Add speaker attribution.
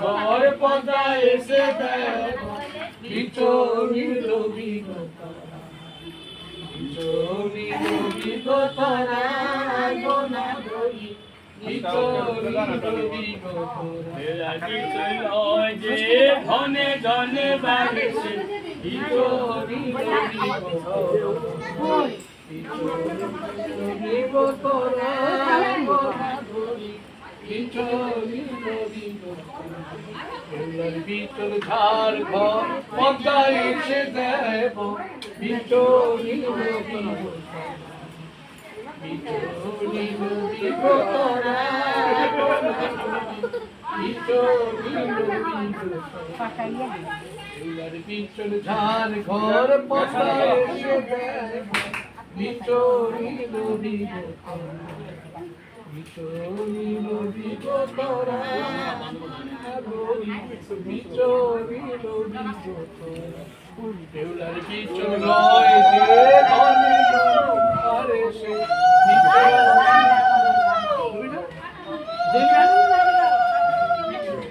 Speaker 1: ঘর পদায় এসে বিচরি রবি তারা গোনা গরি যে ধনে ধনে বাড়ছে বিচল ঝাড় ঘর পদায় এসে দেব বিচরি বিচল ঝাড় ঘর পদায় এসে দেব বিচরি নদী বিচল নয় যে